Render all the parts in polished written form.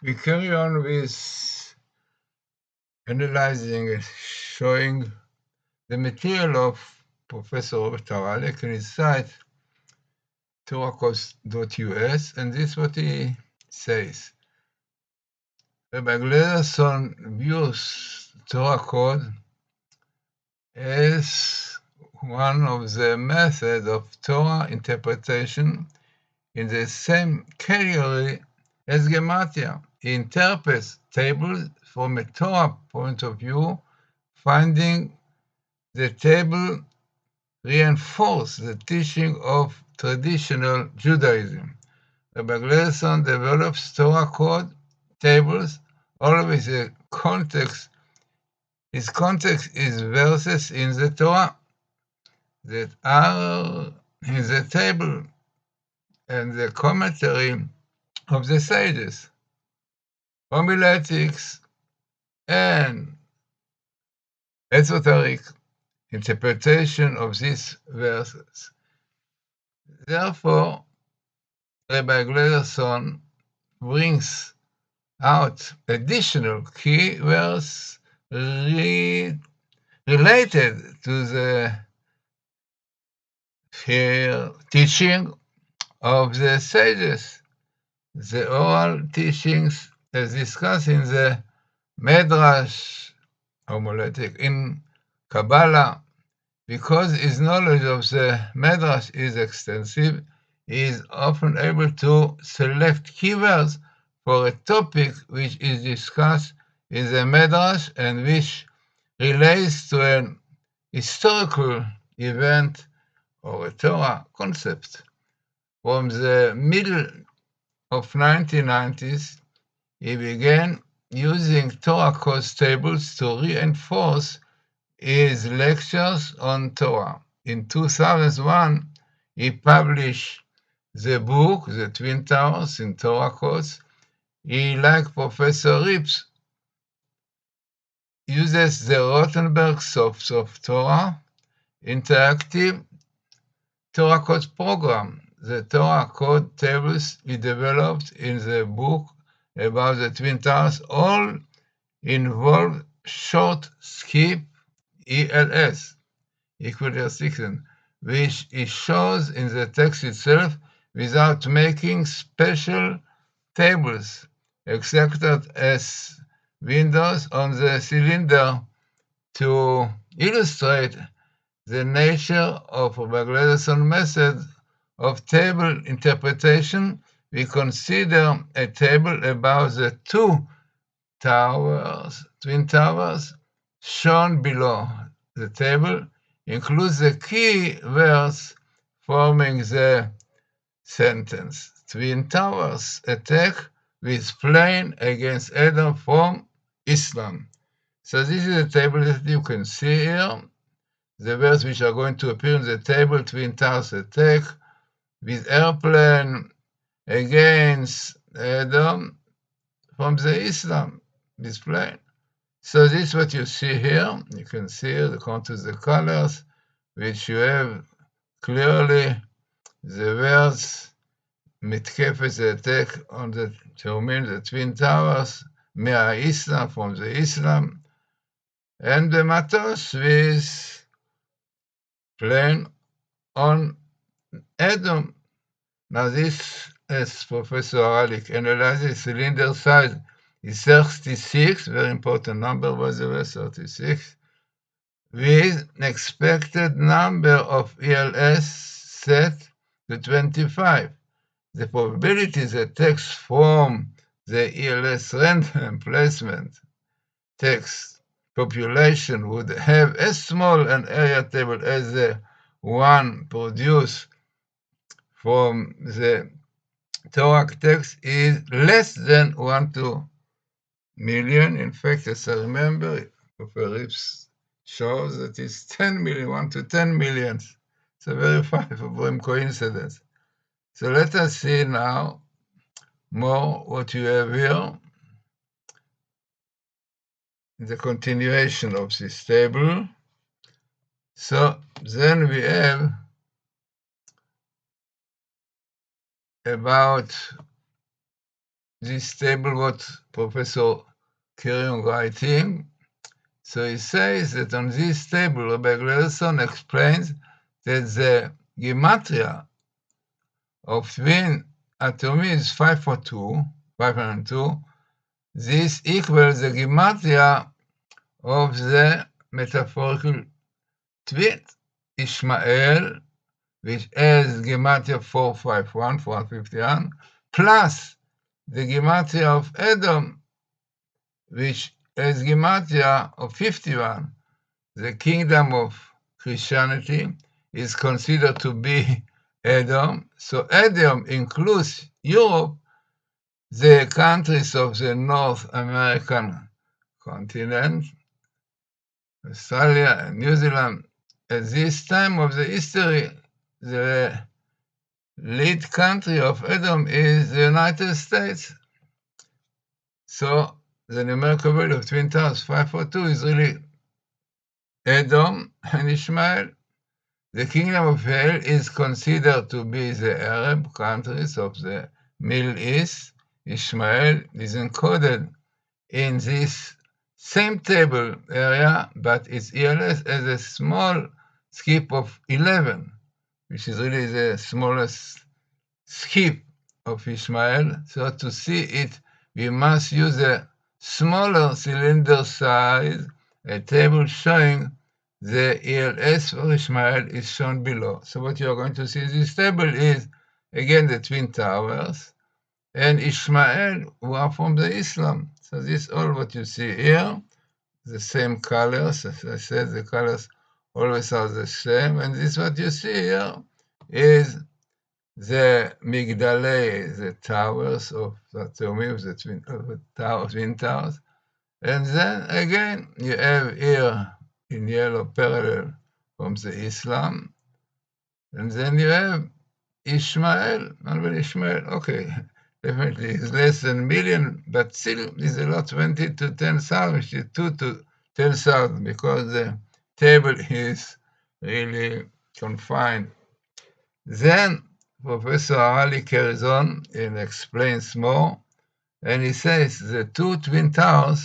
We carry on with analyzing and showing the material of Professor Robert Haralick in his site torahcodes.us, and this is what he says. Rabbi Glazerson views Torah code as one of the methods of Torah interpretation in the same category as Gematria. He interprets tables from a Torah point of view, finding the table reinforce the teaching of traditional Judaism. Rabbi Glazerson develops Torah code tables, always a context. His context is verses in the Torah that are in the table and the commentary of the sages, homiletics, and esoteric interpretation of these verses. Therefore, Rabbi Glazerson brings out additional key verses related to the teaching of the sages, the oral teachings as discussed in the Medrash homiletic in Kabbalah. Because his knowledge of the Medrash is extensive, he is often able to select keywords for a topic which is discussed in the Medrash and which relates to an historical event or a Torah concept. From the middle of 1990s, he began using Torah codes tables to reinforce his lectures on Torah. In 2001, he published the book, The Twin Towers in Torah Codes. He, like Professor Rips, uses the Rothenberg Source of Torah interactive Torah Codes program. The Torah code tables he developed in the book about the Twin Towers all involve short skip ELS, equal section, which he shows in the text itself without making special tables, except as windows on the cylinder to illustrate the nature of Rabbi Glazerson's method of table interpretation. We consider a table about the two towers, twin towers, shown below. The table includes the key verse forming the sentence. Twin towers attack with plane against Edom from Islam. So this is a table that you can see here. The words which are going to appear in the table: Twin Towers attack with airplane against Edom from the Islam display. So this is what you see here. You can see the contours, the colors, which you have clearly the words מתקפת, the attack on the Teumin, the Twin Towers, מהאסלאם, from the Islam, and the matos with plane on Edom. Now this, as Professor Haralick analyzes, cylinder size is 36, very important number by the way, 36, with an expected number of ELS set to 25. The probability that text from the ELS random placement text population would have as small an area table as the one produced from the Torah text is less than 1 to million. In fact, as I remember, Professor Rips shows that it's 10 million, 1 to 10 million. It's a very fine coincidence. So let us see now more what you have here. The continuation of this table. So then we have about this table what Professor Kirion writing. So he says that on this table, Rabbi Glazerson explains that the Gematria of twin atomy is 502. This equals the Gematria of the metaphorical twin Ishmael, which has Gematria 451, plus the Gematria of Edom, which has Gematria of 51. The kingdom of Christianity is considered to be Edom. So Edom includes Europe, the countries of the North American continent, Australia and New Zealand. At this time of the history, the lead country of Edom is the United States. So the numerical value of twin towers 542 is really Edom and Ishmael. The kingdom of Israel is considered to be the Arab countries of the Middle East. Ishmael is encoded in this same table area, but its ELS has a small skip of 11, which is really the smallest skip of Ishmael. So to see it, we must use a smaller cylinder size. A table showing the ELS for Ishmael is shown below. So what you are going to see in this table is, again, the twin towers and Ishmael, who are from the Islam. So this is all what you see here. The same colors. As I said, the colors always are the same. And this what you see here is the Migdalei, the towers of the twin towers. And then again, you have here in yellow parallel from the Islam. And then you have Ishmael, okay, definitely is less than a million, but still is a lot, 20 to 10,000, which is 2 to 10,000, because the table is really confined. Then Professor Haralick explains more, and he says the two twin tower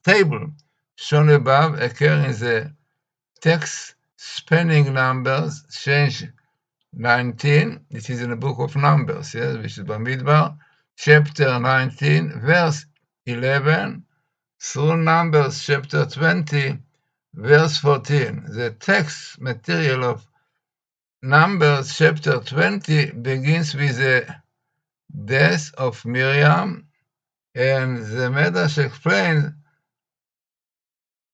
table shown above occur in the text spanning numbers, change 19, it is in the book of Numbers, yes, which is Bamidbar, chapter 19, verse 11, through Numbers chapter 20, verse 14. The text material of Numbers chapter 20 begins with the death of Miriam, and the Medrash explains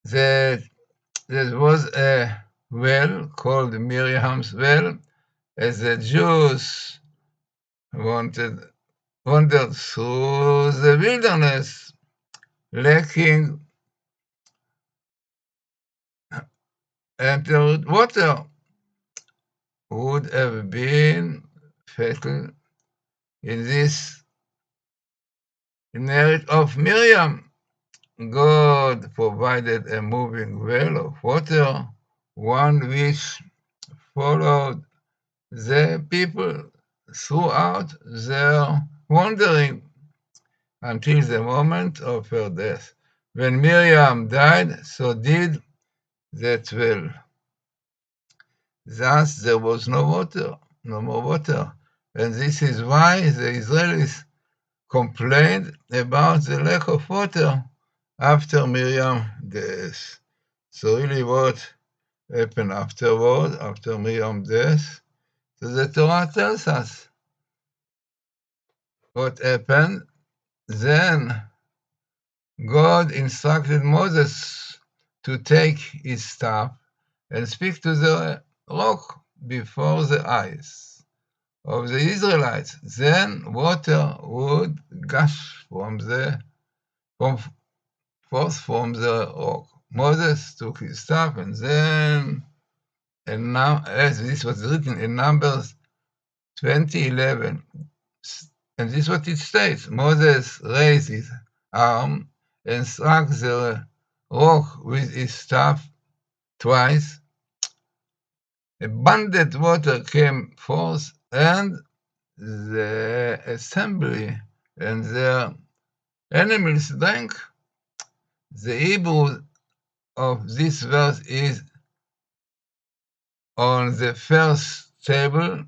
that there was a well called Miriam's well, as the Jews wandered through the wilderness, lacking ample water, would have been fatal in this narrative of Miriam. God provided a moving well of water, one which followed the people throughout their wandering until the moment of her death. When Miriam died, so did that well. Thus there was no more water. And this is why the Israelis complained about the lack of water after Miriam's death. So really what happened afterward, after Miriam's death? So the Torah tells us what happened. Then God instructed Moses to take his staff and speak to the rock before the eyes of the Israelites. Then water would gush forth from the rock. Moses took his staff, and then, and now, as this was written in Numbers 20:11, and this is what it states: Moses raised his arm and struck the rock with his staff twice. Abundant water came forth, and the assembly and their enemies drank. The Hebrew of this verse is on the first table,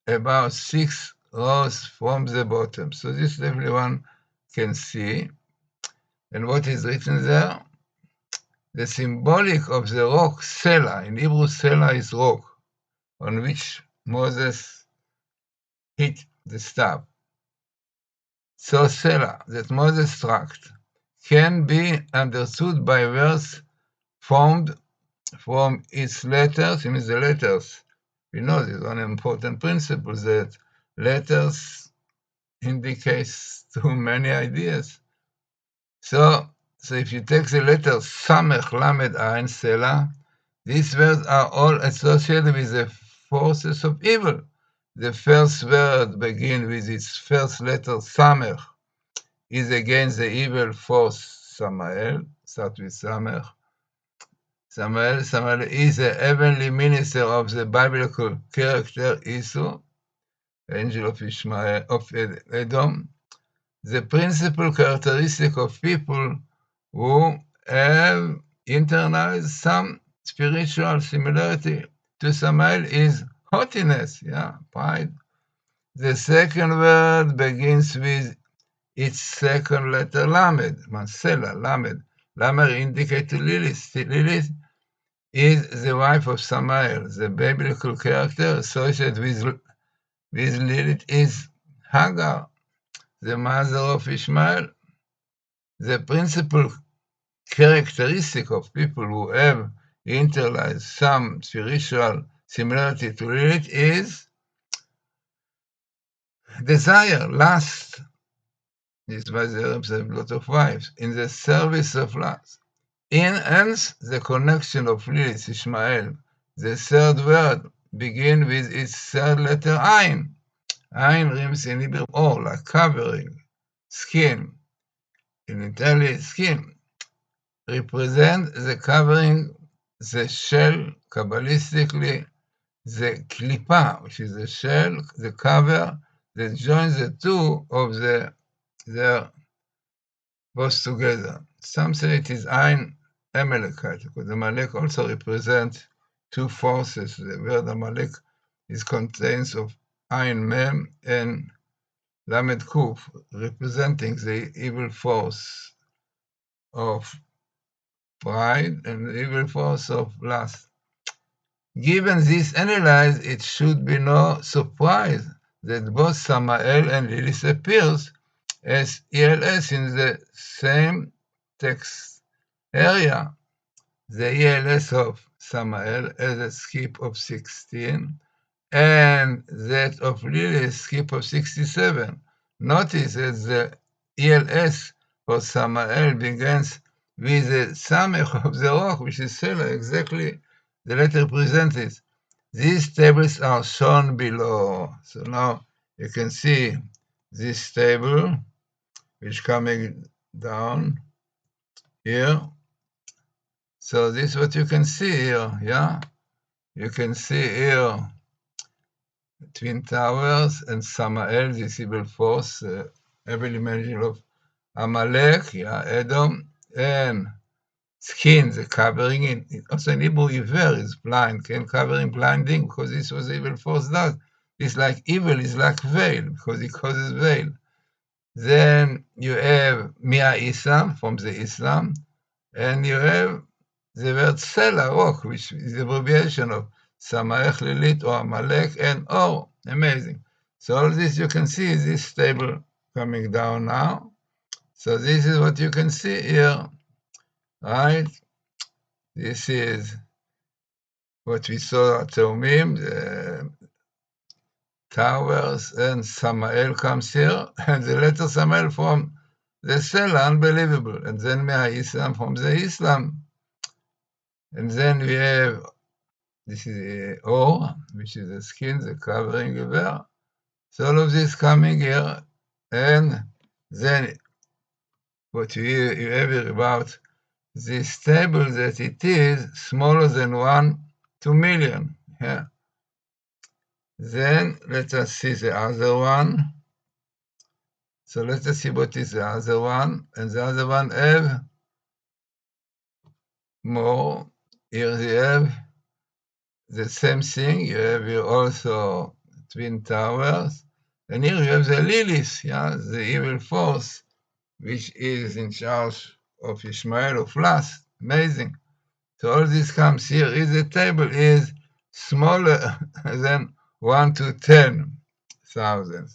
about 6 rows from the bottom. So this everyone can see. And what is written there? The symbolic of the rock, Sela. In Hebrew, Sela is rock, on which Moses hit the staff. So Sela, that Moses struck, can be understood by verse formed from its letters. In the letters, we know this one important principle, that letters indicates too many ideas. So if you take the letters Samech, Lamed, Ain, Sela, these words are all associated with the forces of evil. The first word begins with its first letter, Samech, is against the evil force, Samael, start with Samech. Samael is a heavenly minister of the biblical character Esau, angel of Ishmael, of Edom, the principal characteristic of people who have internalized some spiritual similarity to Samael is haughtiness, pride. The second word begins with its second letter, Lamed, Masela, Lamed. Lamed indicates Lilith. Lilith is the wife of Samael. The biblical character associated with Lilith is Hagar, the mother of Ishmael. The principal characteristic of people who have internalized some spiritual similarity to Lilith is desire, lust. This is why the Arabs have a lot of wives, in the service of lust. Hence, the connection of Lilith, Ishmael, the third word, begin with its third letter, Ain. Ain rhymes in Hebrew, or, like covering, skin. In Italian, skin represent the covering, the shell, Kabbalistically, the klipa, which is the shell, the cover that joins the two of their both together. Some say it is Ain Amalekite, because Amalek also represents two forces. The word Amalek is contains of Ain Mem and Lamed Kuf, representing the evil force of pride and the evil force of lust. Given this analysis, it should be no surprise that both Samael and Lilith appears as ELS in the same text area. The ELS of Samael has a skip of 16 and that of Lilith skip of 67. Notice that the ELS for Samael begins with the Samech of the rock, which is Sela, exactly the letter presented. These tables are shown below. So now you can see this table, which coming down here. So this is what you can see here, You can see here Twin Towers and Samael, this evil force, heavily managed of Amalek, Edom, and skin, the covering. Also in Hebrew, Iver is blind, covering blinding, because this was evil force does. It's like evil is like veil, because it causes veil. Then you have Mia Islam, from the Islam, and you have the word Sela, rock, which is the abbreviation of Samaech, Lilith, or Amalek, and Or. Amazing. So all this you can see is this table coming down now. So this is what you can see here, right? This is what we saw at Teumim, the towers, and Samael comes here, and the letter Samael from the Sela, unbelievable. And then Mea Islam from the Islam. And then we have, this is the Or, which is the skin, the covering there. So all of this coming here, and then what you have here about this table, that it is smaller than 1 to million. Then let us see the other one. So let us see what is the other one. And the other one have more. Here you have the same thing. You have here also twin towers. And here you have the Lilith, the evil force, which is in charge of Ishmael of lust. Amazing. So all this comes here. Is the table is smaller than 1 to 10,000.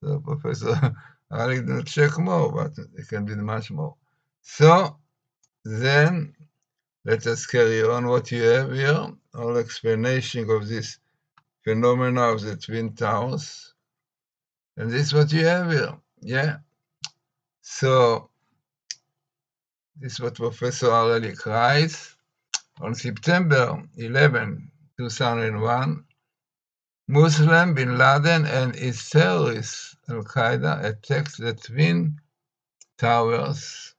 So Professor Haralick didn't check more, but it can be much more. So then let us carry on what you have here. All explanation of this phenomena of the twin towers. And this is what you have here. Yeah. So this is what Professor Haralick writes. On September 11, 2001, Muslim bin Laden and his terrorists Al-Qaeda attacked the Twin Towers.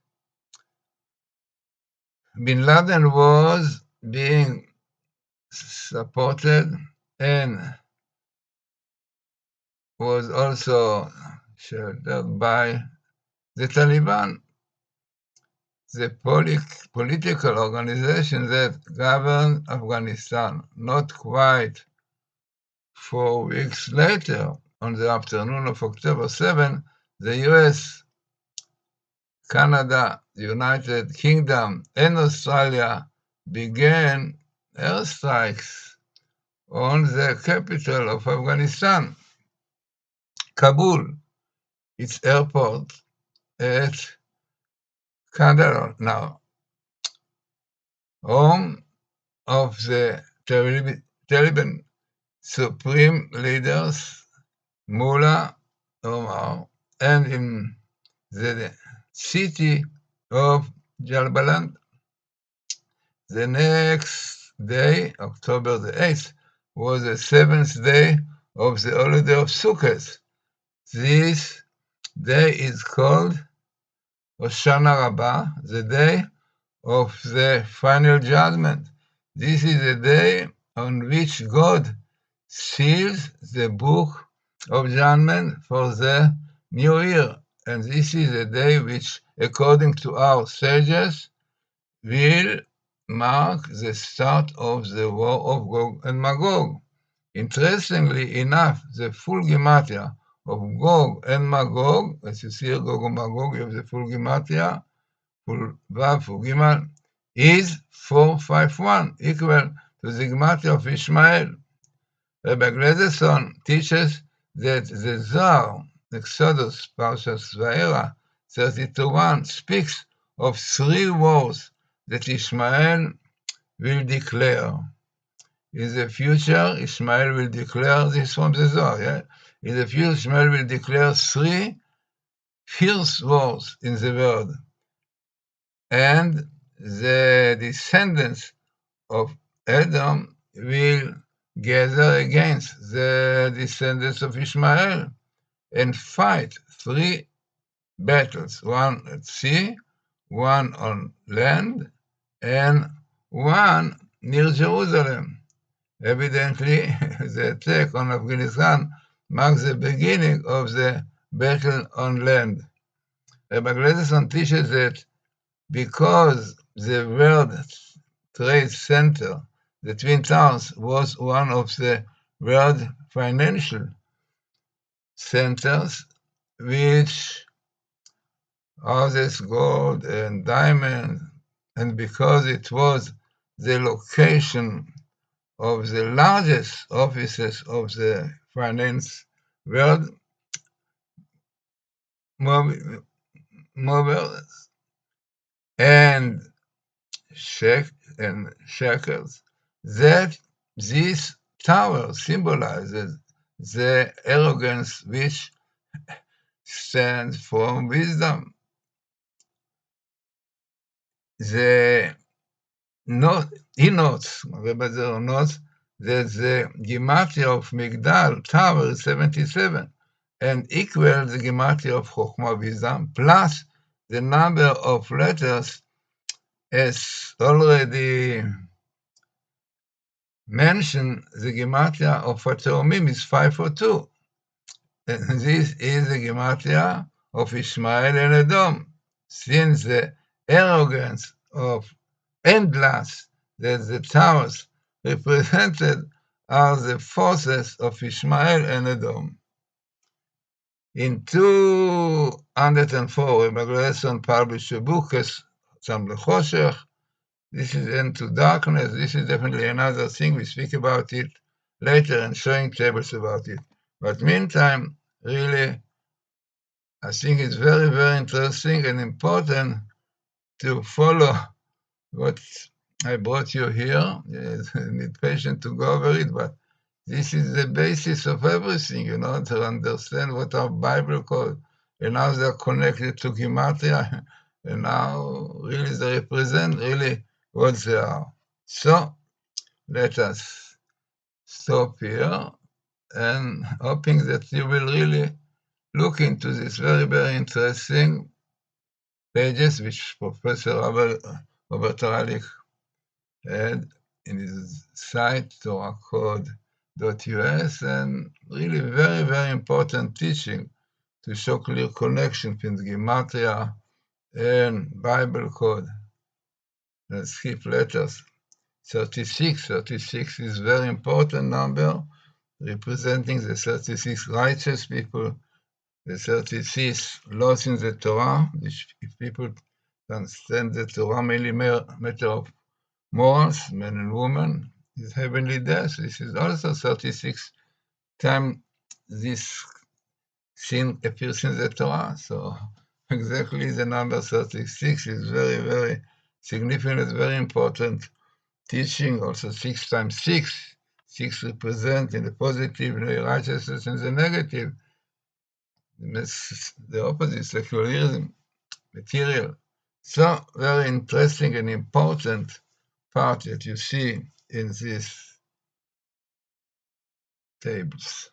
Bin Laden was being supported and was also sheltered by the Taliban, the political organization that governed Afghanistan. Not quite 4 weeks later, on the afternoon of October 7, the US, Canada, the United Kingdom, and Australia began airstrikes on the capital of Afghanistan, Kabul, its airport at Kandahar now, home of the Taliban supreme leaders Mullah Omar, and in the city of Jalbaland. The next day, October the 8th, was the 7th day of the holiday of Sukkot. This day is called Hoshana Rabbah, the day of the final judgment. This is the day on which God seals the book of judgment for the new year. And this is a day which, according to our sages, will mark the start of the war of Gog and Magog. Interestingly enough, the full Gematria of Gog and Magog, as you see here, Gog and Magog, you have the full Gematria, full Vav, full Gimal, is 451, equal to the Gematria of Ishmael. Rabbi Glazerson teaches that the Zohar, Exodus, Parshas Vayera, 32:1, speaks of 3 wars that Ishmael will declare. In the future, Ishmael will declare this from the Zohar. Yeah? In the future, Ishmael will declare 3 fierce wars in the world. And the descendants of Edom will gather against the descendants of Ishmael and fight 3 battles, one at sea, one on land, and one near Jerusalem. Evidently, the attack on Afghanistan marks the beginning of the battle on land. Rabbi Glazerson teaches that because the World Trade Center, the Twin Towers, was one of the world financial centers which houses gold and diamonds, and because it was the location of the largest offices of the finance world, mobiles and shekels, that this tower symbolizes the arrogance which stands for wisdom. He notes, Rabbi Zer notes, that the Gematria of Migdal Tower is 77 and equals the Gematria of Chokhmah Wisdom plus the number of letters as already mention the Gematria of Atomim is 542. And this is the Gematria of Ishmael and Edom. Since the arrogance of endless that the towers represented are the forces of Ishmael and Edom. In 204, Rabbi Glazerson published a book, Tzam L'Choshech. This is Into Darkness. This is definitely another thing. We speak about it later and showing tables about it. But meantime, really, I think it's very, very interesting and important to follow what I brought you here. You need patience to go over it, but this is the basis of everything, to understand what our Bible calls, and how they're connected to Gematria, and how really they represent really what they are. So, let us stop here, and hoping that you will really look into this very, very interesting pages which Professor Robert Haralick had in his site, torahcode.us, and really very, very important teaching to show clear connection between the Gematria and Bible code. Let's skip letters. 36. 36 is a very important number, representing the 36 righteous people, the 36 laws in the Torah, which if people understand the Torah mainly matter of morals, men and women, is heavenly death. This is also 36 times this sin appears in the Torah. So exactly the number 36 is very, very significant, very important teaching. Also 6 times 6. 6 represent in the positive righteousness and the negative. The opposite, secularism, material. So very interesting and important part that you see in these tables.